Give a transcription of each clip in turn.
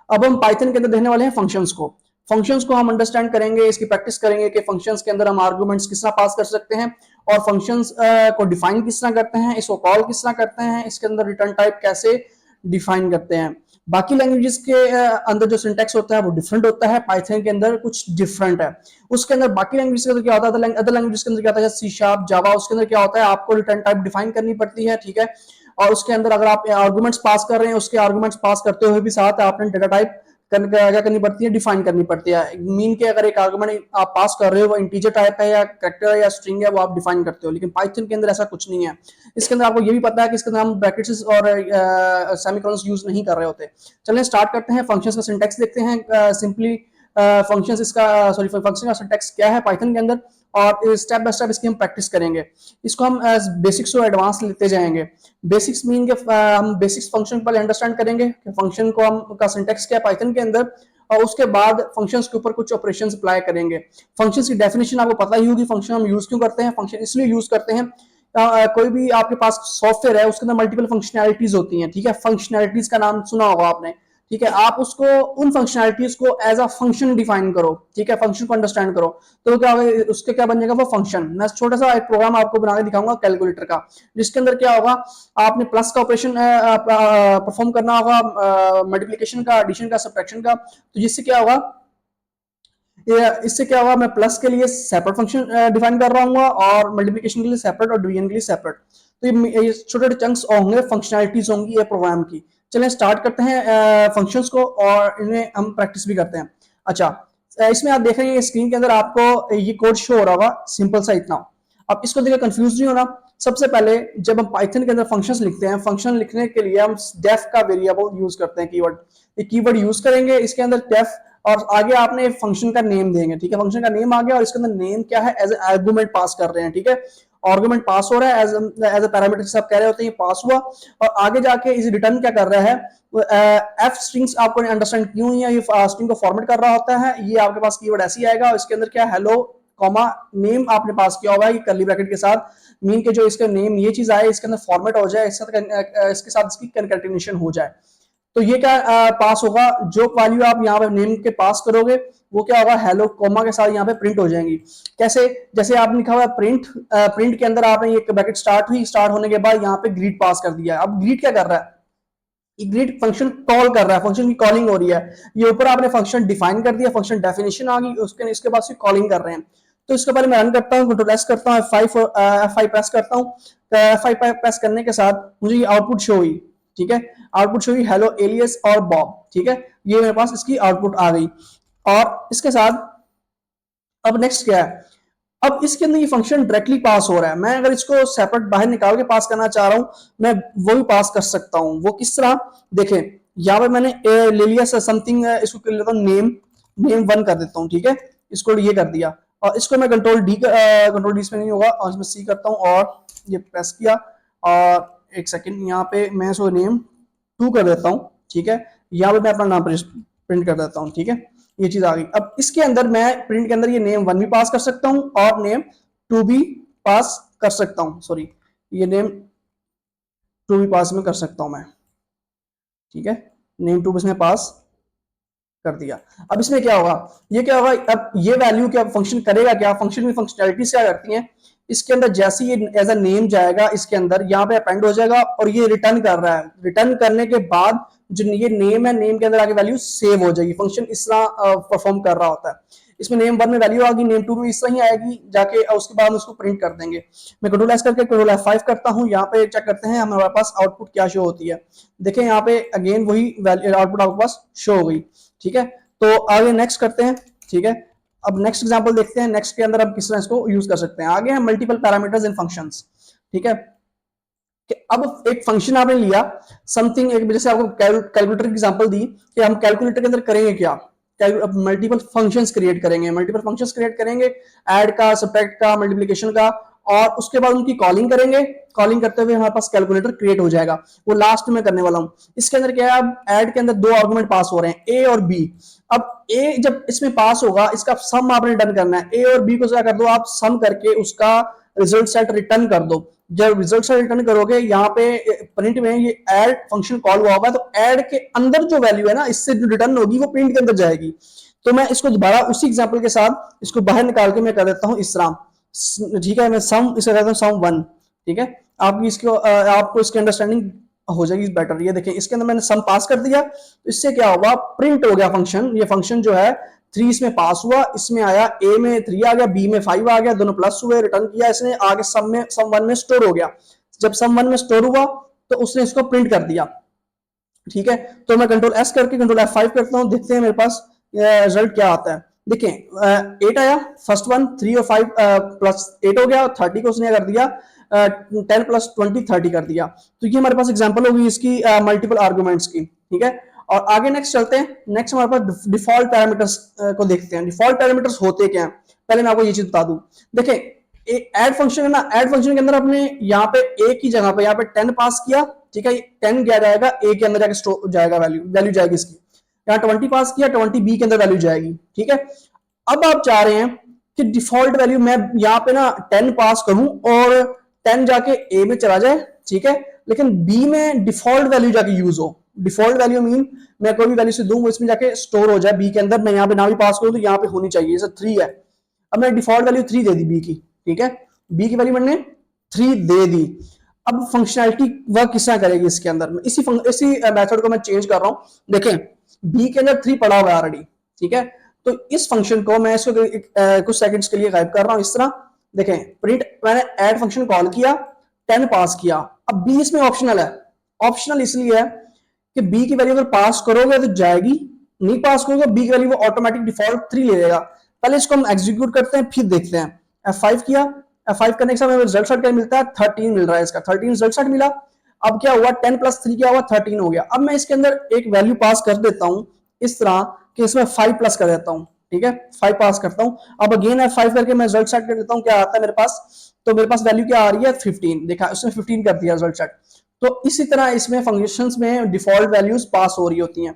अब हम पाइथन के अंदर देखने वाले हैं फंक्शंस को। फंक्शंस को हम अंडरस्टैंड करेंगे, इसकी प्रैक्टिस करेंगे कि फंक्शंस के अंदर हम आर्गुमेंट्स किस तरह पास कर सकते हैं और फंक्शंस को डिफाइन किस तरह करते हैं, इसको कॉल किस तरह करते हैं, इसके अंदर रिटर्न टाइप कैसे डिफाइन करते हैं। बाकी लैंग्वेजेस के अंदर जो सिंटैक्स होता है वो डिफरेंट होता है, पाइथन के अंदर कुछ डिफरेंट है। उसके अंदर बाकी लैंग्वेज के अंदर क्या होता है, अदर लैंग्वेज के अंदर क्या होता है, सी शार्प, जावा, उसके अंदर क्या होता है, आपको रिटर्न टाइप डिफाइन करनी पड़ती है, ठीक है। और उसके अंदर अगर आप आर्गुमेंट्स पास कर रहे हैं, उसके आर्गुमेंट्स पास करते हुए भी साथ आपने डेटा टाइप क्या करनी पड़ती है, डिफाइन करनी पड़ती है। मीन के अगर एक आर्गुमेंट आप पास कर रहे हो वो इंटीजर टाइप है या कैरेक्टर है या स्ट्रिंग है, वो आप डिफाइन करते हो। लेकिन पाइथन के अंदर ऐसा कुछ नहीं है। इसके अंदर आपको ये भी पता है कि इसके अंदर हम ब्रैकेट्स और सेमीकोलंस यूज नहीं कर रहे होते। चलिए स्टार्ट करते हैं, फंक्शंस का सिंटैक्स देखते हैं सिंपली। फंक्शंस इसका सॉरी फंक्शन का सिंटैक्स क्या है पाइथन के अंदर, और स्टेप बाय स्टेप इसकी हम प्रैक्टिस करेंगे। इसको हम बेसिक्स टू एडवांस लेते जाएंगे। बेसिक्स मीन के हम बेसिक्स फंक्शन पहले अंडरस्टैंड करेंगे कि फंक्शन को हम का सिंटैक्स क्या है पाइथन के अंदर, और उसके बाद फंक्शंस के ऊपर कुछ ऑपरेशंस अप्लाई करेंगे। फंक्शंस की डेफिनेशन आपको पता ही होगी, फंक्शन हम यूज क्यों करते हैं, फंक्शन इसलिए यूज करते हैं कोई भी आपके पास सॉफ्टवेयर है उसके अंदर मल्टीपल फंक्शनैलिटीज होती हैं, ठीक है। फंक्शनैलिटीज का नाम सुना होगा आपने, ठीक है। आप उसको उन फंक्शनैलिटीज को एज अ फंक्शन डिफाइन करो, ठीक है, फंक्शन को अंडरस्टैंड करो, तो क्या होगा, उसके क्या बन जाएगा वो फंक्शन। मैं छोटा सा एक प्रोग्राम आपको बना के दिखाऊंगा कैलकुलेटर का, जिसके अंदर क्या होगा, आपने प्लस का ऑपरेशन परफॉर्म करना होगा, मल्टीप्लिकेशन का, एडिशन का, सब्ट्रैक्शन का। तो जिससे क्या होगा, इससे क्या होगा, मैं प्लस के लिए सेपरेट फंक्शन डिफाइन कर रहा हूँ और मल्टीप्लिकेशन के लिए सेपरेट और डिवीजन के लिए सेपरेट। तो ये छोटे छोटे चंक्स होंगे, फंक्शनैलिटीज होंगी ये प्रोग्राम की। चलिए स्टार्ट करते हैं फंक्शंस को और इन्हें हम प्रैक्टिस भी करते हैं। अच्छा, इसमें आप देख रहे हैं स्क्रीन के अंदर आपको ये कोड शो हो रहा होगा, सिंपल सा इतना। अब इसको देखकर कंफ्यूज नहीं होना। सबसे पहले जब हम पाइथन के अंदर फंक्शंस लिखते हैं, फंक्शन लिखने के लिए हम डेफ का वेरिएबल यूज करते हैं, कीवर्ड। ये कीवर्ड यूज करेंगे इसके अंदर डेफ, और आगे आपने फंक्शन का नेम देंगे, ठीक है। फंक्शन का नेम आ गया और इसके अंदर नेम क्या है, एज आर्गुमेंट पास कर रहे हैं, ठीक है। आर्गुमेंट पास हो रहा है एज अ पैरामीटर, सब कह रहे होते हैं, ये पास हुआ। और आगे जाके इस रिटर्न क्या कर रहा है, एफ स्ट्रिंग्स आपको अंडरस्टैंड क्यों है, ये स्ट्रिंग को फॉर्मेट कर रहा होता है। ये आपके पास कीवर्ड ऐसे ही आएगा और इसके अंदर क्या, हेलो कॉमा नेम आपने पास किया हुआ है कर्ली ब्रैकेट के साथ। मीन के जो इसका नेम ये चीज आए इसके अंदर फॉर्मेट हो जाए, इसके साथ इसकी कंकैटिनेशन हो जाए। तो ये क्या पास होगा, जो वैल्यू आप यहाँ पे नेम के पास करोगे वो क्या होगा, हेलो कॉमा के साथ यहाँ पे प्रिंट हो जाएंगी। कैसे, जैसे आपने लिखा हुआ प्रिंट, प्रिंट के अंदर आपने ये ब्रैकेट स्टार्ट हुई, स्टार्ट होने के बाद यहाँ पे ग्रीट पास कर दिया। अब ग्रीट क्या कर रहा है, ग्रीट फंक्शन कॉल कर रहा है, फंक्शन की कॉलिंग हो रही है। ये ऊपर आपने फंक्शन डिफाइन कर दिया, फंक्शन डेफिनेशन आ गई, उसके इसके बाद कॉलिंग कर रहे हैं। तो इसके पहले मैं रन करता हूँ, कंट्रोल एस करता हूँ, F5 प्रेस करता हूँ। F5 प्रेस करने के साथ मुझे ये आउटपुट शो हुई, ठीक है। आउटपुट शो हुई हेलो एलियस और बॉब, ठीक है। ये मेरे पास इसकी आउटपुट आ गई। और इसके साथ अब नेक्स्ट क्या है, अब इसके अंदर ये फंक्शन डायरेक्टली पास हो रहा है। मैं अगर इसको सेपरेट बाहर निकाल के पास करना चाह रहा हूं, मैं वो भी पास कर सकता हूं। वो किस तरह, देखें यहां पे मैंने ले लिया समथिंग, इसको कर लेता हूं नेम, नेम 1 कर देता हूं, ठीक है। इसको ये कर दिया और इसको मैं कंट्रोल डी इसमें नहीं होगा, और इसमें सी करता हूं और ये प्रेस किया। और एक सेकेंड, यहाँ पे मैं इसको नेम 2 कर देता हूं, ठीक है। यहाँ पे मैं अपना नाम प्रिंट कर देता हूं, ठीक है। ये चीज आ गई। अब इसके अंदर मैं प्रिंट के अंदर ये नेम 1 भी पास कर सकता हूं और नेम 2 भी पास कर सकता हूं, सॉरी ये नेम 2 भी पास में कर सकता हूं मैं, ठीक है। नेम 2 इसमें पास कर दिया। अब इसमें क्या होगा, ये क्या होगा, अब ये वैल्यू क्या फंक्शन करेगा, क्या फंक्शन में फंक्शनैलिटीज क्या करती हैं, इसके अंदर जैसे ये एज अ नेम जाएगा इसके अंदर, यहाँ पे अपेंड हो जाएगा और ये रिटर्न कर रहा है। रिटर्न करने के बाद जो ये नेम है, नेम के अंदर आगे वैल्यू सेव हो जाएगी। फंक्शन इस तरह परफॉर्म कर रहा होता है। इसमें नेम 1 में वैल्यू आ गई, नेम 2 में इस तरह ही आएगी जाके, उसके बाद उसको प्रिंट कर देंगे। मैं कंट्रोल एस करके कंट्रोल F5 करता हूँ। यहाँ पे चेक करते हैं हमारे पास आउटपुट क्या शो होती है। देखें यहाँ पे अगेन वही आउटपुट आपके पास शो हो गई, ठीक है। तो आगे नेक्स्ट करते हैं, ठीक है। अब नेक्स्ट एग्जांपल देखते हैं, नेक्स्ट के अंदर हम किस तरह इसको यूज कर सकते हैं। आगे है मल्टीपल पैरामीटर्स इन फंक्शंस, ठीक है। कि अब एक फंक्शन आपने लिया समथिंग, एक जैसे आपको कैलकुलेटर की एग्जांपल दी कि हम कैलकुलेटर के अंदर करेंगे क्या, मल्टीपल फंक्शंस क्रिएट करेंगे, मल्टीपल फंक्शंस क्रिएट करेंगे, ऐड का, सब्ट्रैक्ट का, मल्टीप्लिकेशन का, और उसके बाद उनकी कॉलिंग करेंगे। कॉलिंग करते हुए हमारे पास कैलकुलेटर क्रिएट हो जाएगा, वो लास्ट में करने वाला हूं। इसके अंदर क्या है, अब ऐड के अंदर 2 आर्गुमेंट पास हो रहे हैं, ए और बी। अब ए जब इसमें पास होगा, इसका सम आपने डन करना है। ए और बी को क्या कर दो आप, सम करके उसका रिजल्ट सेट रिटर्न कर दो। जब रिजल्ट सेट रिटर्न करोगे यहाँ पे प्रिंट में ये ऐड फंक्शन कॉल हुआ होगा, तो ऐड के अंदर जो वैल्यू है ना, इससे जो रिटर्न होगी वो प्रिंट के अंदर जाएगी। तो मैं इसको दोबारा उसी एग्जांपल के साथ इसको बाहर निकाल के मैं कर देता हूँ इस तरह, ठीक है। मैं सम इसे कहता हूँ सम 1, ठीक है। आपकी इसको आपको इसकी अंडरस्टैंडिंग हो जाएगी बेटर। ये देखें, इसके अंदर मैंने सम पास कर दिया, तो इससे क्या होगा, प्रिंट हो गया फंक्शन। ये फंक्शन जो है 3 इसमें पास हुआ, इसमें आया ए में 3 आ गया, बी में 5 आ गया, दोनों प्लस हुए, रिटर्न किया इसने, आगे सम 1 में स्टोर हो गया। जब सम 1 में स्टोर हुआ तो उसने इसको प्रिंट कर दिया, ठीक है। तो मैं कंट्रोल एस करके कंट्रोल F5 करता हूं, देखते हैं मेरे पास रिजल्ट क्या आता है। देखें 8 आया, फर्स्ट वन 3 और 5 प्लस 8 हो गया, 30 को उसने कर दिया 10 प्लस 20 30 कर दिया। तो ये हमारे पास एग्जांपल होगी इसकी मल्टीपल आर्गुमेंट्स की, ठीक है। और आगे नेक्स्ट चलते हैं। नेक्स्ट हमारे पास डिफॉल्ट पैरामीटर्स को देखते हैं। डिफॉल्ट पैरामीटर्स होते क्या हैं, पहले मैं आपको ये चीज बता दूं। देखें ऐड फंक्शन है ना, ऐड फंक्शन के अंदर आपने यहाँ पे ए की जगह पे यहाँ पे 10 पास किया, ठीक है। 10 क्या जाएगा, ए के अंदर जाके स्टोर जाएगा, वैल्यू जाएगी इसकी। यहाँ 20 पास किया, 20 बी के अंदर वैल्यू जाएगी, ठीक है। अब आप चाह रहे हैं कि डिफॉल्ट वैल्यू मैं यहाँ पे ना 10 पास करूं और 10 जाके ए में चला जाए, ठीक है, लेकिन बी में डिफॉल्ट वैल्यू जाके यूज हो। डिफॉल्ट वैल्यू मीन मैं कोई भी वैल्यू से दूं वो इसमें जाके स्टोर हो जाए बी के अंदर। मैं यहाँ पे ना भी पास करूं तो यहाँ पे होनी चाहिए, जैसे 3 है, अब मैं डिफॉल्ट वैल्यू 3 दे दी बी की, ठीक है। बी की वैल्यू मैंने 3 दे दी। अब फंक्शनैलिटी वर्क किस तरह करेगी इसके अंदर, इसी मेथड को मैं चेंज कर रहा हूं। देखें बी के अंदर 3 पड़ा हुआ है ऑलरेडी, ठीक है। तो इस फंक्शन को मैं इसको कुछ सेकंड्स के लिए गायब कर रहा हूं इस तरह। देखें प्रिंट, मैंने ऐड फंक्शन कॉल किया, 10 पास किया। अब बी इसमें ऑप्शनल है। ऑप्शनल इसलिए है कि बी की वैल्यू अगर पास करोगे तो जाएगी, नहीं पास करोगे बी की वैल्यू वो ऑटोमेटिक डिफॉल्ट 3 ले लेगा। पहले इसको हम एग्जीक्यूट करते हैं, फिर देखते हैं। F5 किया, F5 करने के समय रिजल्ट सेट क्या मिलता है, 13 मिल रहा है इसका, 13 रिजल्ट सेट मिला। अब क्या हुआ, 10 प्लस 3 क्या हुआ, 13 हो गया। अब मैं इसके अंदर एक वैल्यू पास कर देता हूं इस तरह कि इसमें 5 प्लस कर देता हूं, ठीक है, 5 पास करता हूं। अब अगेन F5 करके मैं रिजल्ट सेट कर देता हूं, क्या आता है मेरे पास, तो मेरे पास वैल्यू क्या आ रही है, 15। देखा उसने 15 कर दिया रिजल्ट सेट। तो इसी तरह इसमें फंक्शंस में डिफॉल्ट वैल्यूज पास हो रही होती हैं।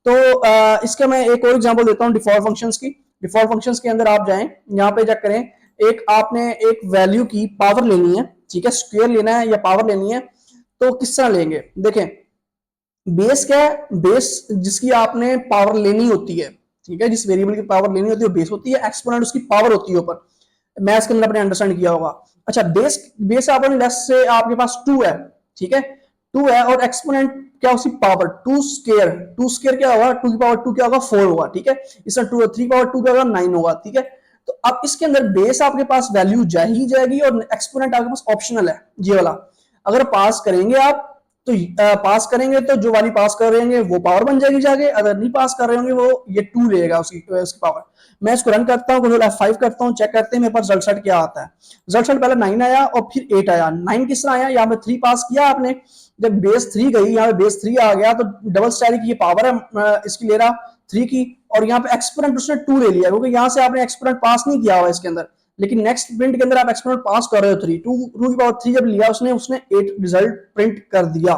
तो इसका मैं एक और एग्जांपल देता हूं डिफॉल्ट फंक्शंस की। डिफॉल्ट फंक्शंस के अंदर आप जाएं, यहाँ पे चेक करें, एक आपने एक वैल्यू की पावर लेनी है, ठीक है, स्क्वायर लेना है या पावर लेनी है, तो किस तरह लेंगे। देखें बेस क्या है, बेस जिसकी आपने पावर लेनी होती है, ठीक है, जिस वेरिएबल की पावर लेनी होती है वो बेस होती है, एक्सपोनेंट उसकी पावर होती है ऊपर। मैथ्स के अंदर आपने अंडरस्टैंड किया होगा। अच्छा बेस आपने लेस से आपके पास 2 है, ठीक है, 2 है, और एक्सपोनेंट क्या उसकी पावर 2 स्क्वायर क्या होगा, 2 की पावर 2 क्या होगा, 4 होगा, ठीक है। इसमें 2 3 पावर 2 क्या होगा, 9 होगा, ठीक है। तो अब इसके अंदर बेस आपके पास वैल्यू जा ही जाएगी और एक्सपोनेंट आपके पास ऑप्शनल है ये वाला। अगर पास करेंगे आप तो पास करेंगे तो जो वाली पास कर रहे होंगे वो पावर बन जाएगी जाके, अगर नहीं पास कर रहे होंगे वो ये 2 लेगा उसकी पावर। मैं इसको रन करता हूँ, कंट्रोल F5 करता हूँ, चेक करते हैं मेरे पास रिजल्ट सेट क्या आता है। रिजल्ट सेट पहले 9 आया और फिर 8 आया। 9 किस तरह आया, यहाँ पे 3 पास किया आपने, जब बेस 3 गई, यहाँ पे बेस 3 आ गया, तो डबल स्टाइल की ये पावर है इसकी ले रहा 3 की, और यहाँ पे एक्सपोनेंट उसने 2 ले लिया, क्योंकि यहाँ से आपने एक्सपोनेंट पास नहीं किया हुआ इसके अंदर, लेकिन नेक्स्ट प्रिंट के अंदर आप एक्सपोनेंट पास कर रहे हो 3, 2 की पावर 3 जब लिया उसने 8 रिजल्ट प्रिंट कर दिया।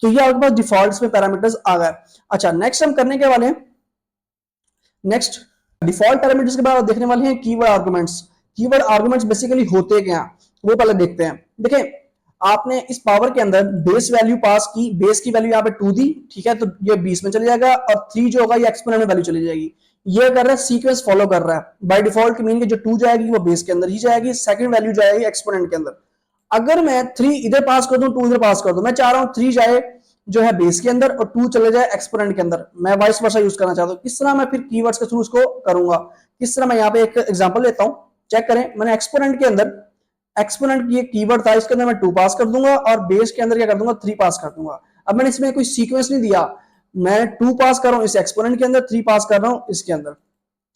तो ये आपके पास डिफॉल्ट में पैरामीटर्स आ गए। अच्छा नेक्स्ट हम करने के वाले हैं, नेक्स्ट डिफॉल्ट पैरामीटर्स के बाद देखने वाले हैं keyword arguments. Keyword arguments basically होते क्या हैं वो पहले देखते हैं। देखें आपने इस पावर के अंदर बेस वैल्यू पास की, बेस की वैल्यू यहाँ पे 2 दी, ठीक है, तो ये 20 में चले जाएगा, और 3 जो होगा ये एक्सपोनेंट में वैल्यू चली जाएगी। ये कर रहा है सीक्वेंस फॉलो कर रहा है बाय डिफॉल्ट, मीन कि जो 2 जाएगी वो बेस के अंदर ही जाएगी, सेकंड वैल्यू जाएगी एक्सपोनेंट के अंदर। अगर मैं 3 इधर पास कर दूं 2 इधर पास कर दूं, मैं चाह रहा हूं 3 जाए जो है बेस के अंदर और 2 चले जाए एक्सपोनेंट के अंदर, मैं वाइस वर्सा यूज करना चाहता हूं। किस तरह मैं फिर कीवर्ड्स के थ्रू इसको करूंगा, किस तरह मैं यहाँ पे एक एग्जांपल लेता हूं, चेक करें। मैंने एक्सपोनेंट के अंदर, एक्सपोनेंट की एक कीवर्ड था, इसके अंदर मैं 2 पास कर दूंगा और बेस के अंदर क्या कर दूंगा 3 पास कर दूंगा। अब मैंने इसमें कोई सीक्वेंस नहीं दिया, मैं 2 पास कर रहा हूं इस एक्सपोनेंट के अंदर, 3 पास कर रहा हूं इसके अंदर,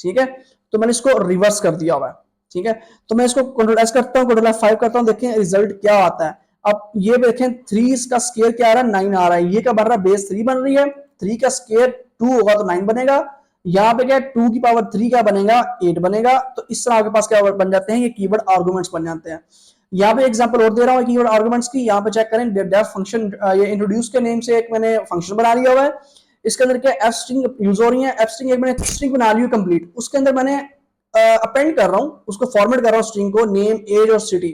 ठीक है। तो मैंने इसको रिवर्स कर दिया हुआ है, ठीक है। तो मैं इसको कंट्रोल एस करता हूं, कंट्रोल F5 करता हूं, देखें रिजल्ट क्या आता है। अब ये देखें 3 का स्केयर क्या आ रहा है, 9 आ रहा है। ये क्या बन रहा है, बेस 3 बन रही है, 3 का स्केयर 2 होगा तो 9 बनेगा। यहाँ पे क्या 2 की पावर 3 क्या बनेगा, 8 बनेगा। तो इस तरह आपके पास क्या बन जाते हैं, ये कीवर्ड आर्गुमेंट्स बन जाते हैं। यहाँ पे एग्जांपल और दे रहा हूँ कीवर्ड आर्गुमेंट्स की, यहाँ पे चेक करें डेफ फंक्शन, ये इंट्रोड्यूस के नेम से एक मैंने फंक्शन बना लिया हुआ है। इसके अंदर क्या एफ स्ट्रिंग यूज हो रही है, एफ स्ट्रिंग एक मैंने स्ट्रिंग बना ली है कंप्लीट, उसके अंदर मैंने अपेंड कर रहा हूं, उसको फॉर्मेट कर रहा हूं स्ट्रिंग को, नेम, एज और सिटी।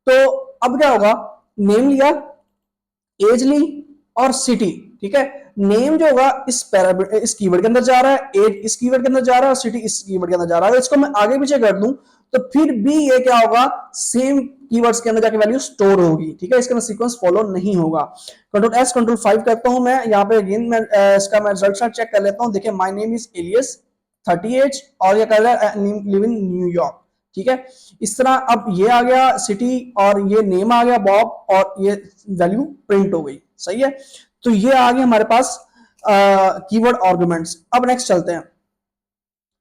तो अब क्या होगा, नेम लिया, एज ली और सिटी, ठीक है। नेम जो होगा इस कीवर्ड के अंदर जा रहा है, एज इस कीवर्ड के अंदर जा रहा है और सिटी इस कीवर्ड के अंदर जा रहा है। इसको मैं आगे पीछे कर दूं तो फिर भी ये क्या होगा, सेम कीवर्ड्स के अंदर जाके वैल्यू स्टोर होगी, ठीक है। इसके अंदर सीक्वेंस फॉलो नहीं होगा। कंट्रोल एस कंट्रोल 5 करता हूं मैं यहाँ पे, अगेन मैं इसका मैं रिजल्ट चेक कर लेता हूं। देखिए my name is alias 30 age और ये कर रहा है लिव इन न्यूयॉर्क, ठीक है। इस तरह अब ये आ गया सिटी और ये नेम आ गया बॉब और ये वैल्यू प्रिंट हो गई, सही है। तो ये आ गया हमारे पास कीवर्ड आर्गुमेंट्स। अब नेक्स्ट चलते हैं।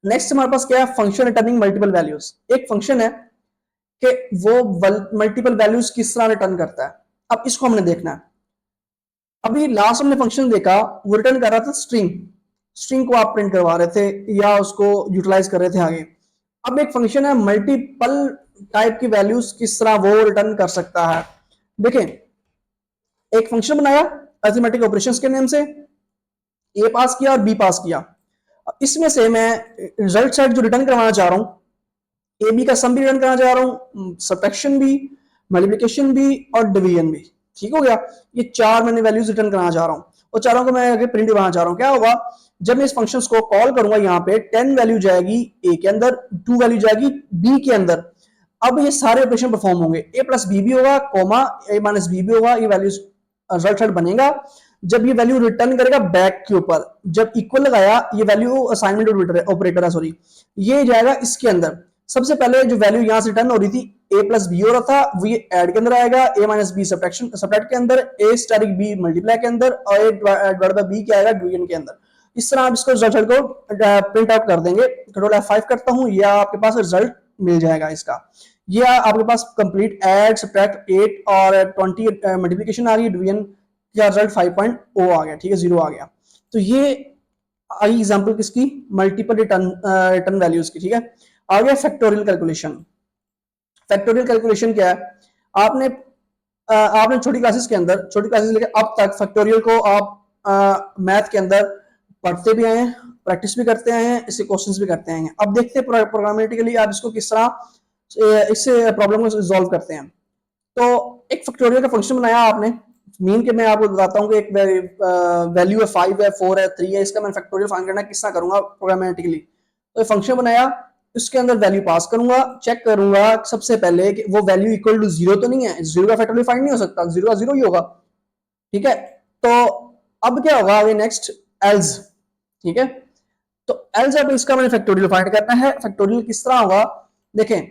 नेक्स्ट हमारे पास क्या है, फंक्शन रिटर्निंग मल्टीपल वैल्यूज। एक फंक्शन है कि वो मल्टीपल वैल्यूज किस तरह रिटर्न करता है। अब इसको हमने देखना है। अभी लास्ट हमने फंक्शन देखा, वो रिटर्न कर रहा था स्ट्रिंग, स्ट्रिंग को आप प्रिंट करवा रहे थे या उसको यूटिलाइज कर रहे थे आगे। अब एक फंक्शन है मल्टीपल टाइप की वैल्यूज किस तरह वो रिटर्न कर सकता है। देखें, एक फंक्शन बनाया अरिथमेटिक ऑपरेशंस के नेम से, ए पास किया और बी पास किया। इसमें से मैं रिजल्ट सेट जो रिटर्न करवाना चाह रहा हूं, ए बी का सम भी रिटर्न करना चाह रहा हूं, सब्ट्रैक्शन भी, मल्टीप्लिकेशन भी और डिवीजन भी, ठीक हो गया। ये चार मैंने वैल्यूज रिटर्न कराना चाह रहा हूं और चारों को मैं आगे प्रिंट करवाना चाह रहा हूं। क्या होगा, जब मैं इस फंक्शन को कॉल करूंगा, यहाँ पे 10 वैल्यू जाएगी ए के अंदर, 2 वैल्यू जाएगी बी के अंदर। अब ये सारे ऑपरेशन परफॉर्म होंगे, ए प्लस बी भी होगा, कॉमा ए माइनस बी भी होगा। ये वैल्यूज रिजल्ट सेट बनेगा जब ये वैल्यू रिटर्न करेगा बैक के ऊपर। जब इक्वल लगाया, ये वैल्यू असाइनमेंट ऑपरेटर है, सॉरी, ये जाएगा इसके अंदर। सबसे पहले जो वैल्यू यहां से रिटर्न हो रही थी, ए प्लस बी हो रहा था, वो ये ऐड के अंदर आएगा, ए माइनस बी सब्ट्रैक्ट के अंदर, ए स्टारिक बी मल्टीप्लाई के अंदर और ए डिवाइडेड बाय बी क्या आएगा, डिवीजन के अंदर। इस तरह आप इसको रिजल्ट को प्रिंट आउट कर देंगे। कंट्रोल F5 करता हूं, या आपके पास रिजल्ट मिल जाएगा इसका। ये आपके पास कंप्लीट ऐड सब्ट्रैक्ट 8 और 20 मल्टीप्लिकेशन आ गई, डिवीजन का रिजल्ट 5.0 आ गया, ठीक है, 0 आ गया। तो ये आई एग्जांपल किसकी, मल्टीपल रिटर्न वैल्यूज की, ठीक है। आ गया फैक्टोरियल कैलकुलेशन। फैक्टोरियल कैलकुलेशन क्या है, आपने छोटी क्लासेस के अंदर, छोटी क्लासेस लेकर अब तक फैक्टोरियल को आप मैथ के अंदर पढ़ते भी आए हैं, प्रैक्टिस भी करते आए हैं, इसके क्वेश्चंस भी करते आए हैं। अब देखते हैं प्रोग्रामेटिकली आप इसको किस तरह इस प्रॉब्लम को रिजॉल्व करते हैं। तो एक फैक्टोरियल का फंक्शन बनाया आपने, मीन के मैं आपको बताता हूँ कि एक वैल्यू है 5 है, 4 है, 3 है, इसका मैं फैक्टोरियल फाइंड करना किस तरह करूंगा प्रोग्रामेटिकली। तो फंक्शन बनाया, इसके अंदर वैल्यू पास करूंगा, चेक करूंगा सबसे पहले कि वो वैल्यू इक्वल टू 0 तो नहीं है। 0 का फैक्टोरियल फाइंड नहीं हो सकता, 0 का 0 ही होगा, ठीक है। तो अब क्या होगा आगे, नेक्स्ट एल्स, ठीक है। तो एल्स अब इसका मैंने फैक्टोरियल फाइंड करना है। फैक्टोरियल किस तरह होगा, देखें,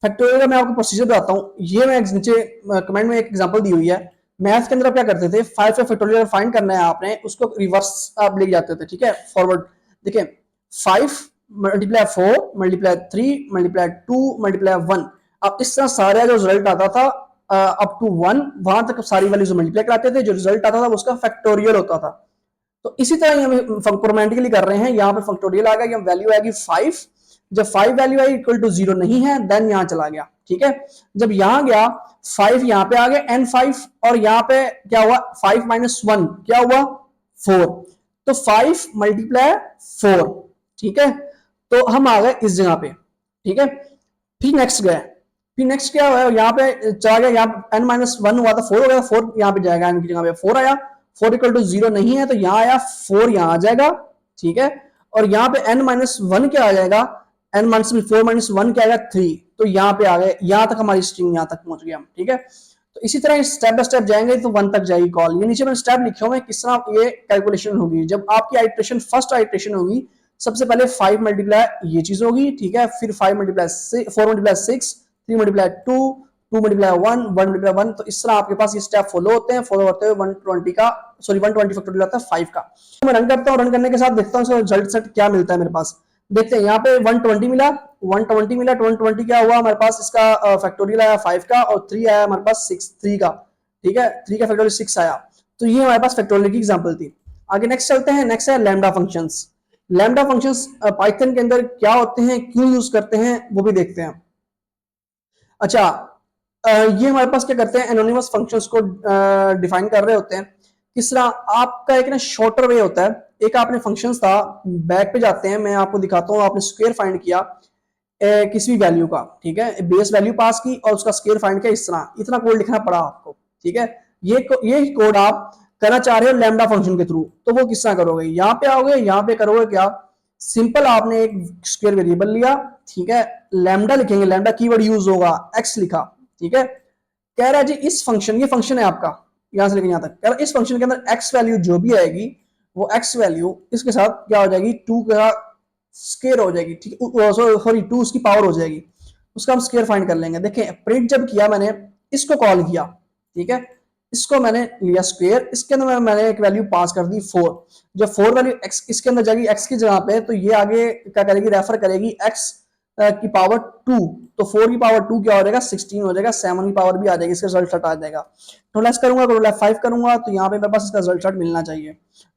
फैक्टोरियल का मैं आपको प्रोसीजर बताता हूं। ये मैं नीचे कमेंट में एक एग्जांपल दी हुई है। मैथ के अंदर आप क्या करते थे, 5 का फैक्टोरियल फाइंड करना है आपने, उसको रिवर्स आप ले जाते थे, ठीक है, फॉरवर्ड। देखिए 5 मल्टीप्लाई 4 मल्टीप्लाई 3 मल्टीप्लाई 2 मल्टीप्लाई 1। अब इस तरह सारा जो रिजल्ट आता था अप टू 1, वहां तक सारी वैल्यूज मल्टीप्लाई कराते थे, जो रिजल्ट आता था उसका फैक्टोरियल होता था। तो इसी तरह हम फॉर्मेटिकली कर रहे हैं। यहाँ पे फैक्टोरियल आ गया, वैल्यू आएगी 5। जब 5 वैल्यू आई इक्वल टू 0 नहीं है, देन यहां चला गया, ठीक है। जब यहां गया 5 यहां पे आ गया n5 और यहां पे क्या हुआ, 5 माइनस 1 क्या हुआ, 4। तो 5 मल्टीप्लाई 4, ठीक है। तो हम आ गए इस जगह पे, ठीक है। फिर नेक्स्ट गए, फिर नेक्स्ट क्या हुआ, यहाँ पे चला गया, यहाँ n माइनस 1 हुआ था, 4 हो गया, 4 यहाँ पे जाएगा, n की जगह पे 4 आया, 4 इक्वल टू 0 नहीं है, तो यहाँ आया 4 यहाँ आ जाएगा, ठीक है। और यहाँ पे n माइनस 1 क्या आ जाएगा, n माइनस 4 माइनस 1 क्या आएगा, 3। तो यहाँ पे आ गए, यहाँ तक हमारी स्ट्रिंग यहाँ तक पहुंच गया, ठीक है। तो इसी तरह स्टेप बाय स्टेप जाएंगे तो 1 तक जाएगी कॉल। ये नीचे मैंने स्टेप लिखे हुए हैं किस तरह ये कैलकुलेशन होगी। जब आपकी आइट्रेशन फर्स्ट आइट्रेशन होगी, सबसे पहले 5 मल्टीप्लाई ये चीज होगी, ठीक है। फिर 5 multiply 4 multiply 6, 3 multiply 2, 2 multiply 1, 1 multiply 1। तो इस तरह आपके पास ये स्टेप फॉलो होते हैं। फॉलो करते हुए 120 का, सॉरी 120 फैक्टोरियल आता है 5 का। तो मैं रन करता हूँ, रन करने के साथ देखता हूँ रिजल्ट सेट क्या मिलता है मेरे पास। देखते हैं, यहाँ पे 120 मिला, 120 मिला, 120 क्या हुआ हमारे पास, इसका फैक्टोरियल आया 5 का और 3 आया हमारे पास 6, 3 का, ठीक है। 3 का फैक्टोरियल 6 आया। तो ये हमारे पास फैक्टोरियल की एग्जांपल थी। आगे नेक्स्ट चलते हैं। नेक्स्ट है lambda functions. Lambda functions Python के अंदर क्या होते हैं, क्यों यूज करते हैं, वो भी देखते हैं। अच्छा, ये हमारे पास क्या करते हैं, एनोनिमस फंक्शंस को डिफाइन कर रहे होते हैं। किस तरह, आपका एक ना शॉर्टर वे होता है। एक आपने फंक्शंस था, बैक पे जाते हैं, मैं आपको दिखाता हूँ। आपने स्क्वायर फाइंड किया, किसी भी वैल्यू का, ठीक है, बेस वैल्यू पास की और उसका स्केयर फाइंड किया, इस तरह इतना कोड लिखना पड़ा आपको, ठीक है। ये कोड आप करना चाह रहे हो लैम्डा फंक्शन के थ्रू, तो वो किस तरह करोगे, यहाँ पे आओगे, यहाँ पे करोगे क्या, सिंपल आपने एक स्क्वायर वेरिएबल लिया, ठीक है, लैम्डा लिखेंगे, लैम्डा कीवर्ड यूज होगा, एक्स लिखा, ठीक है। कह रहा है जी इस फंक्शन, ये फंक्शन है आपका, यहां से लेकर यहां तक, कह रहा है इस फंक्शन के अंदर एक्स वैल्यू जो भी आएगी वो एक्स वैल्यू इसके साथ क्या हो जाएगी, टू का स्केयर हो जाएगी, ठीक है, सॉरी टू उसकी पावर हो जाएगी, उसका हम स्केयर फाइंड कर लेंगे। देखें प्रिंट जब किया मैंने, इसको कॉल किया, ठीक है, इसको मैंने लिया स्क्वायर, इसके अंदर मैंने एक वैल्यू पास कर दी 4, जब 4 वैल्यू एक्स इसके अंदर जाएगी एक्स की जगह पे, तो ये आगे क्या करेगी, रेफर करेगी एक्स की पावर 2, तो 4 की पावर 2 क्या हो जाएगा, 16 हो जाएगा, 7 की पावर भी आ जाएगी, इसका रिजल्ट आ जाएगा। तो लेस करूंगा तो F5 करूंगा, तो यहाँ पे मेरे पास इसका रिजल्ट मिलना चाहिए।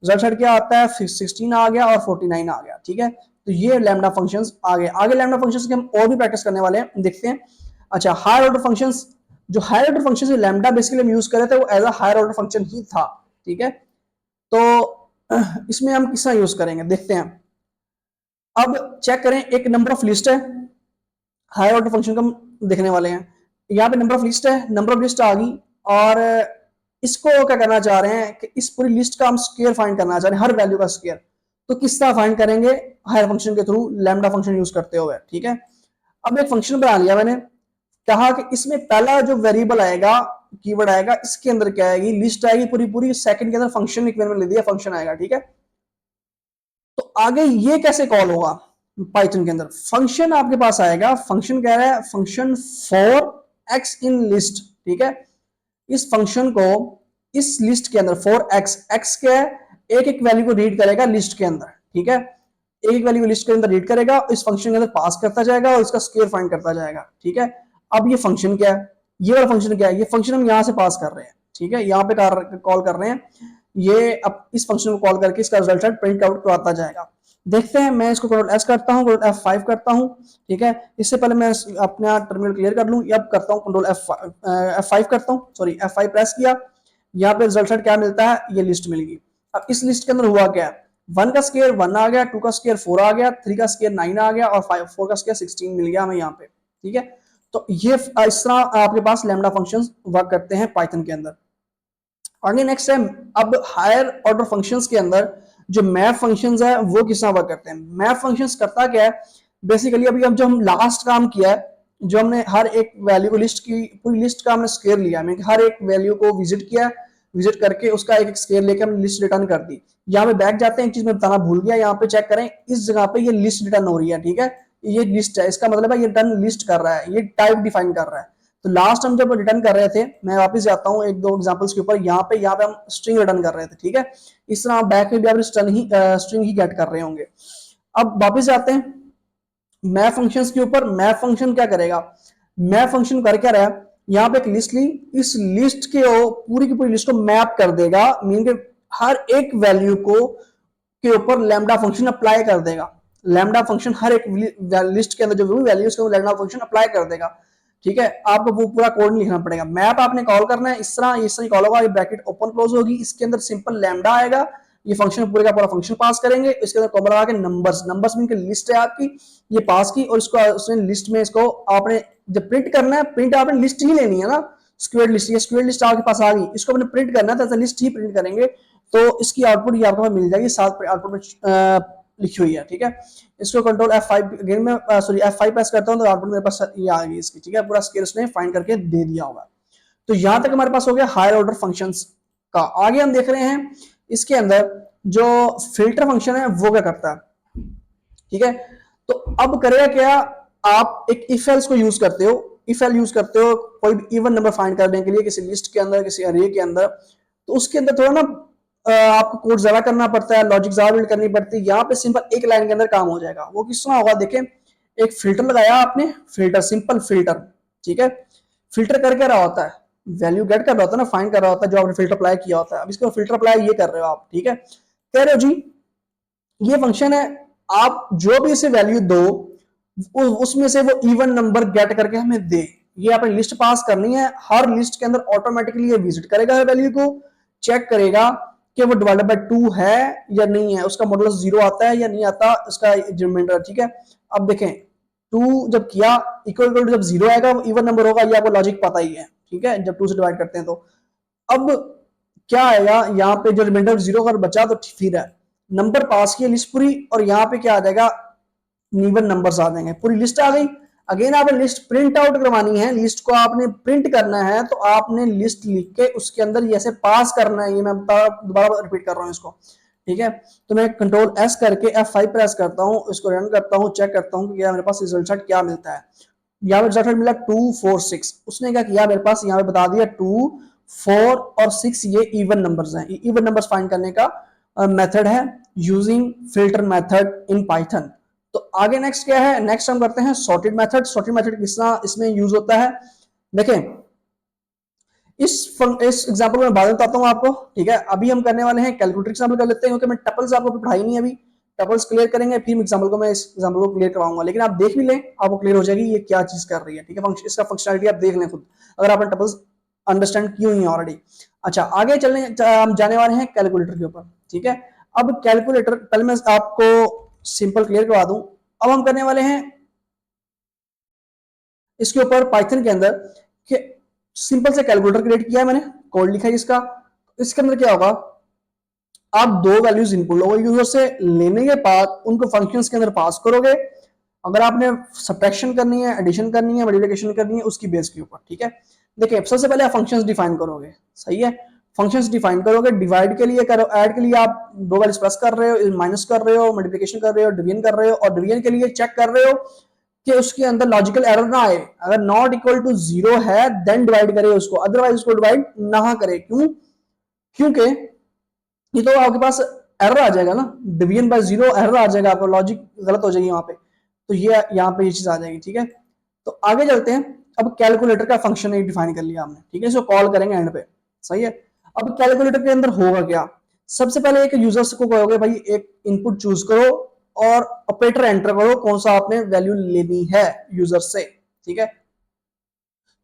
रिजल्ट क्या आता है, 16 आ गया और 49 आ गया, ठीक है। तो ये लैम्डा फंक्शंस आ गए। आगे लैम्डा फंक्शंस की हम और भी प्रैक्टिस करने वाले हैं, देखते हैं। अच्छा, हायर ऑर्डर फंक्शंस, जो higher order function lambda basically हम यूज करे थे वो as a higher order function ही था, ठीक है। तो इसमें हम किस तरह यूज करेंगे देखते हैं। अब चेक करें, एक नंबर ऑफ लिस्ट है, हायर ऑर्डर फंक्शन का हम देखने वाले हैं। यहाँ पे नंबर ऑफ लिस्ट है, नंबर ऑफ लिस्ट आ गई, और इसको क्या करना चाह रहे हैं कि इस पूरी लिस्ट का हम स्क्वायर फाइंड करना चाह रहे हैं, हर वैल्यू का स्क्वायर। तो किस तरह फाइंड करेंगे, हायर फंक्शन के थ्रू, लैम्डा फंक्शन यूज करते हुए, ठीक है। अब एक फंक्शन बना लिया मैंने, कहा कि इसमें पहला जो वेरिएबल आएगा, कीवर्ड आएगा, इसके अंदर क्या आएगी, लिस्ट आएगी पूरी पूरी, सेकंड के अंदर फंक्शन एक मैंने ले दिया, फंक्शन आएगा, ठीक है। तो आगे ये कैसे कॉल होगा, पाइथन के अंदर फंक्शन आपके पास आएगा, फंक्शन कह रहा है function for x in list, ठीक है। इस फंक्शन को इस लिस्ट के अंदर फॉर एक्स, एक्स क्या है, एक एक वैल्यू को रीड करेगा लिस्ट के अंदर, ठीक है, एक एक वैल्यू लिस्ट के अंदर रीड करेगा, इस फंक्शन के अंदर पास करता जाएगा और इसका स्क्वायर फाइंड करता जाएगा, ठीक है। अब ये फंक्शन क्या है, ये वाला फंक्शन क्या है, ये फंक्शन हम यहां से पास कर रहे हैं, ठीक है, यहाँ पे कॉल कर रहे हैं, ये अब इस फंक्शन को कॉल करके इसका रिजल्ट प्रिंट आउट करवाता जाएगा। देखते हैं, मैं इसको कंट्रोल एस करता हूँ, कंट्रोल F5 करता हूँ, ठीक है। इससे पहले मैं अपना टर्मिनल क्लियर कर लूँ, अब करता हूँ कंट्रोल F5 करता हूँ, सॉरी F5 प्रेस किया, यहाँ पे रिजल्ट क्या मिलता है, ये लिस्ट मिल गई। अब इस लिस्ट के अंदर हुआ क्या है, 1 का स्क्वायर 1 आ गया, 2 का स्क्वायर 4 आ गया, 3 का स्क्वायर 9 आ गया और 4 का स्क्वायर 16 मिल गया हमें यहाँ पे, ठीक है। तो ये इस तरह आपके पास लैम्डा फंक्शंस वर्क करते हैं पाइथन के अंदर। आगे नेक्स्ट है, अब हायर ऑर्डर फंक्शंस के अंदर जो मैप फंक्शंस है वो किस तरह वर्क करते हैं। मैप फंक्शंस करता क्या है, बेसिकली अभी अब जो हम लास्ट काम किया है, जो हमने हर एक वैल्यू को लिस्ट की, पूरी लिस्ट का हमने स्क्वायर लिया, मैं हर एक वैल्यू को विजिट किया, विजिट करके उसका एक एक स्क्वायर लेकर हमने लिस्ट रिटर्न कर दी। यहाँ पे बैक जाते हैं, एक चीज मैं बताना भूल गया, यहाँ पे चेक करें, इस जगह पे ये लिस्ट रिटर्न हो रही है, ठीक है, ये लिस्ट है, इसका मतलब है ये रिटर्न लिस्ट कर रहा है, ये टाइप डिफाइन कर रहा है। तो लास्ट हम जब रिटर्न कर रहे थे, मैं वापस जाता हूँ एक दो एग्जांपल्स के ऊपर, यहाँ पे हम स्ट्रिंग रिटर्न कर रहे थे, ठीक है। इस तरह बैक में भी आप स्ट्रिंग ही गेट कर रहे होंगे। अब वापस जाते हैं मैप फंक्शंस के ऊपर। मैप फंक्शन क्या करेगा, मैप फंक्शन कर क्या रहा है, यहाँ पे एक लिस्ट ली, इस लिस्ट के पूरी की पूरी लिस्ट को मैप कर देगा, मीन के हर एक वैल्यू को के ऊपर लैम्डा फंक्शन अप्लाई कर देगा। लैम्डा फंक्शन हर एक लिस्ट के अंदर जो भी वैल्यू है लैम्डा फंक्शन अप्लाई कर देगा, ठीक है। आपको वो पूरा कोड नहीं लिखना पड़ेगा, मैप आपने कॉल करना है, इस तरह कॉल होगा, ये ब्रैकेट ओपन क्लोज होगी, इसके अंदर सिंपल लैम्डा आएगा, ये फंक्शन पूरे का पूरा फंक्शन पास करेंगे, इसके अंदर कॉमा लगा के नंबर्स, नंबर्स मीन की लिस्ट है आपकी, ये पास की, और इसको उसने लिस्ट में इसको आपने जब प्रिंट करना है, प्रिंट आपने लिस्ट ही लेनी है ना, स्क्वायर लिस्ट, ये स्क्वायर लिस्ट आपके पास आ गई, इसको आपने प्रिंट करना है तो लिस्ट ही प्रिंट करेंगे, तो इसकी आउटपुट ये आपको मिल जाएगी, साथ आउटपुट में लिखी हुई है, ठीक है। इसको कंट्रोल F5 अगेन में सॉरी F5 प्रेस करता हूं तो आउटपुट मेरे पास ये आ गई इसकी, ठीक है, पूरा स्केल उसने फाइंड करके दे दिया होगा। तो यहां तक हमारे पास हो गया हायर ऑर्डर फंक्शंस का। आगे हम देख रहे हैं इसके अंदर जो फिल्टर फंक्शन है वो क्या करता है, ठीक है। तो अब करेगा क्या, आप एक इफ एल्स को यूज करते हो, इफ एल यूज करते हो कोई भी इवन नंबर फाइंड करने के लिए किसी लिस्ट के अंदर, किसी अरे के अंदर, तो उसके अंदर थोड़ा ना आपको कोड ज्यादा करना पड़ता है, लॉजिक ज्यादा बिल्ड करनी पड़ती है। यहाँ पे सिंपल एक लाइन के अंदर काम हो जाएगा। वो किस तरह होगा देखें, एक फिल्टर लगाया आपने, फिल्टर सिंपल फिल्टर, ठीक है। फिल्टर कर क्या रहा होता है, वैल्यू गेट कर रहा होता है ना, फाइंड कर रहा होता है जो आपने फिल्टर अप्लाई किया होता है। अब इसको फिल्टर अप्लाई ये कर रहे हो आप, ठीक है, कह रहे हो जी ये फंक्शन है, आप जो भी इसे वैल्यू दो उसमें से वो इवन नंबर गेट करके हमें दे। ये आपने लिस्ट पास करनी है, हर लिस्ट के अंदर ऑटोमेटिकली ये विजिट करेगा वैल्यू को, चेक करेगा कि वो डिवाइडेड बाय 2 है या नहीं है, उसका मॉडुलस 0 आता है या नहीं आता, इसका रिमाइंडर, ठीक है। अब देखें 2 जब किया इक्वल टू जब 0 आएगा वो इवन नंबर होगा, ये आपको लॉजिक पता ही है, ठीक है, जब 2 से डिवाइड करते हैं तो। अब क्या आएगा यहाँ पे, जो रिमाइंडर 0 अगर बचा तो फिर है नंबर पास की लिस्ट पूरी, और यहाँ पे क्या आ जाएगा, इवन नंबर्स आ जाएंगे, पूरी लिस्ट आ गई। अगेन आपने लिस्ट प्रिंट आउट करवानी है, लिस्ट को आपने प्रिंट करना है, तो आपने लिस्ट लिख के उसके अंदर ये ऐसे पास करना है, ये मैं दोबारा रिपीट कर रहा हूँ इसको, ठीक है। तो मैं कंट्रोल एस करके F5 प्रेस करता हूँ, इसको रन करता हूँ, चेक करता हूँ कि मेरे पास रिजल्ट क्या मिलता है। यहाँ पे रिजल्ट मिला 2 4 6। उसने क्या किया मेरे पास, यहाँ पे बता दिया 2 4 और 6 ये इवन नंबर्स हैं। इवन नंबर्स फाइंड करने का मेथड है using filter method in Python. तो आगे नेक्स्ट क्या है, नेक्स्ट हम करते हैं सॉर्टेड मेथड। सॉर्टेड मेथड किस तरह इसमें यूज होता है देखें, इस एग्जांपल में बाद में बताता हूं आपको, ठीक है। अभी हम करने वाले हैं कैलकुलेटर एग्जांपल कर लेते हैं, क्योंकि मैं टपल्स आपको पढ़ाई नहीं अभी, टपल्स क्लियर करेंगे फिर एग्जांपल को, मैं इस एग्जांपल को क्लियर करवाऊंगा, लेकिन आप देख भी लें आपको क्लियर हो जाएगी ये क्या चीज कर रही है, ठीक है। इसका फंक्शनलिटी आप देख लें खुद, अगर आपने टपल्स अंडरस्टैंड की हुई है ऑलरेडी। अच्छा आगे चलने हम जाने वाले हैं कैलकुलेटर के ऊपर, ठीक है। अब कैलकुलेटर पहले मैं आपको सिंपल क्लियर करवा दूं। अब हम करने वाले हैं इसके ऊपर पाइथन के अंदर कि सिंपल से कैलकुलेटर क्रिएट किया है मैंने, कोड लिखा है इसका। इसके अंदर क्या होगा, आप दो वैल्यूज इनपुट लोगे यूजर से, लेने के बाद उनको फंक्शंस के अंदर पास करोगे। अगर आपने सब्ट्रैक्शन करनी है, एडिशन करनी है, मल्टीप्लिकेशन करनी है, उसकी बेस के ऊपर, ठीक है। देखिए सबसे पहले आप फंक्शंस डिफाइन करोगे, सही है। फंक्शंस डिफाइन करोगे, डिवाइड के लिए करो, ऐड के लिए आप दो वैल्यूज प्लस कर रहे हो, माइनस कर रहे हो, मल्टीप्लिकेशन कर रहे हो, डिवीजन कर रहे हो, और डिवीजन के लिए चेक कर रहे हो कि उसके अंदर लॉजिकल एरर ना आए। अगर नॉट इक्वल टू 0 है देन डिवाइड करे उसको, अदरवाइज उसको डिवाइड ना करे। क्यों, क्योंकि ये तो आपके पास एरर आ जाएगा ना, डिवीजन बाय 0 एरर आ जाएगा, आपका लॉजिक गलत हो जाएगी वहां पे, तो ये यहाँ पे ये चीज आ जाएगी, ठीक है। तो आगे चलते हैं। अब कैलकुलेटर का फंक्शन एक डिफाइन कर लिया हमने, ठीक है, इसको कॉल करेंगे एंड पे, सही है। अब कैलकुलेटर के अंदर होगा क्या, सबसे पहले एक यूजर्स को कहोगे भाई एक इनपुट चूज करो और ऑपरेटर एंटर करो कौन सा आपने वैल्यू लेनी है यूजर से, ठीक है।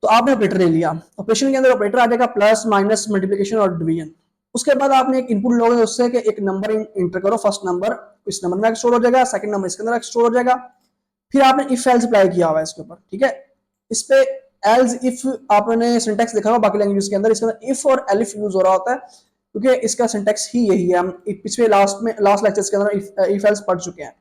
तो आपने ऑपरेटर ले लिया, ऑपरेशन के अंदर ऑपरेटर आ जाएगा प्लस माइनस मल्टीप्लिकेशन और डिवीजन। उसके बाद आपने एक इनपुट लोगे उससे कि एक नंबर इंटर करो, फर्स्ट नंबर इस नंबर में स्टोर हो जाएगा, सेकंड नंबर इसके अंदर स्टोर हो जाएगा। फिर आपने इफ एल्स अप्लाई किया हुआ है इसके ऊपर, ठीक है। इस पे एल्स इफ आपने सिंटेक्स देखा होगा बाकी लैंग्वेज के अंदर, इसके अंदर इफ और एलिफ यूज हो रहा होता है, क्योंकि इसका सिंटेक्स ही यही है। हम पिछले लास्ट लेक्चर्स के अंदर इफ एल्स पढ़ चुके हैं।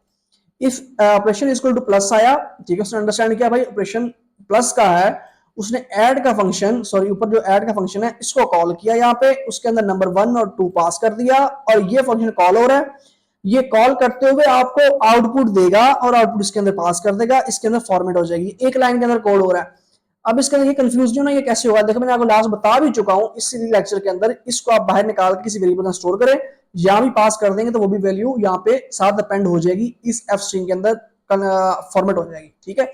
If operation equal two plus आया, ठीक है, उसने अंडरस्टैंड किया भाई ऑपरेशन प्लस का है, उसने ऐड का फंक्शन, सॉरी ऊपर जो ऐड का फंक्शन है इसको कॉल किया यहाँ पे, उसके अंदर नंबर 1 और 2 पास कर दिया, और ये फंक्शन कॉल हो रहा है। ये कॉल करते हुए आपको आउटपुट देगा और आउटपुट इसके अंदर पास कर देगा, इसके अंदर फॉर्मेट हो जाएगी, एक लाइन के अंदर कोड हो रहा है। अब इसके अंदर ये कंफ्यूज नहीं होना ये कैसे होगा, देखो मैंने आपको लास्ट बता भी चुका हूँ इस लेक्चर के अंदर, इसको आप बाहर निकाल के किसी वेरिएबल में स्टोर करें, यहाँ भी पास कर देंगे तो वो भी वैल्यू यहाँ पे साथ अपेंड हो जाएगी, इस एफ स्ट्रिंग के अंदर फॉर्मेट हो जाएगी, ठीक है।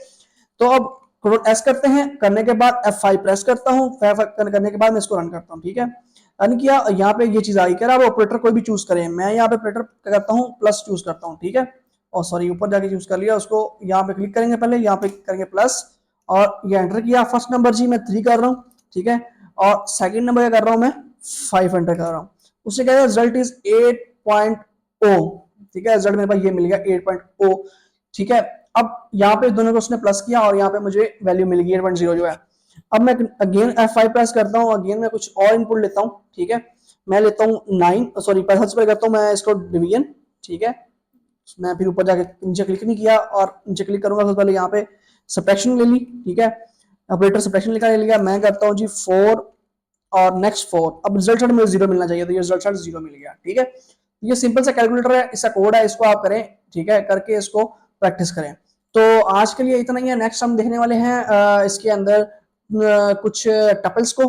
तो अब कंट्रोल एस करते हैं, करने के बाद F5 प्रेस करता हूँ, करने के बाद मैं इसको रन करता हूँ, ठीक है। रन किया, यहाँ पे ये चीज आई, कह रहा है ऑपरेटर कोई भी चूज करें, मैं यहाँ पे ऑपरेटर करता हूँ प्लस चूज करता हूँ, ठीक है। और सॉरी ऊपर जाके चूज कर लिया उसको, यहाँ पे क्लिक करेंगे, पहले यहाँ पे करेंगे प्लस और ये एंटर किया। फर्स्ट नंबर जी मैं 3 कर रहा हूँ, ठीक है, और सेकंड नंबर क्या कर रहा हूँ मैं 5 एंटर कर रहा हूँ। उससे क्या है रिजल्ट इज 8.0, ठीक है, रिजल्ट मेरे पास ये मिल गया 8.0, ठीक है। अब यहाँ पे दोनों को उसने प्लस किया और यहाँ पे मुझे वैल्यू मिल गई 8.0 जो है। अब मैं अगेन F5 प्रेस करता हूँ, अगेन मैं कुछ और इनपुट लेता हूँ, ठीक है। मैं लेता हूँ 9, सॉरी सबसे पहले करता हूँ मैं इसको डिवीजन, ठीक है। मैं फिर ऊपर जाके नीचे क्लिक नहीं किया और नीचे क्लिक करूंगा, सबसे पहले यहाँ पे सब्ट्रैक्शन ले ली, ठीक है, ऑपरेटर सब्ट्रैक्शन लिखा ले लिया। मैं करता हूँ जी 4 और नेक्स्ट 4, अब रिजल्ट मुझे 0 मिलना चाहिए, तो ये रिजल्ट 0 मिल गया, ठीक है। ये सिंपल सा कैलकुलेटर है, इसका कोड है, इसको आप करें, ठीक है, करके इसको प्रैक्टिस करें। तो आज के लिए इतना ही है। नेक्स्ट हम देखने वाले हैं इसके अंदर कुछ टपल्स को,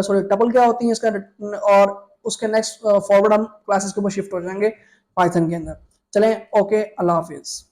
सॉरी टपल क्या होती है इसका, और उसके नेक्स्ट फॉरवर्ड हम क्लासेस के ऊपर शिफ्ट हो जाएंगे पाइथन के अंदर। चलें, ओके, अल्लाह हाफिज।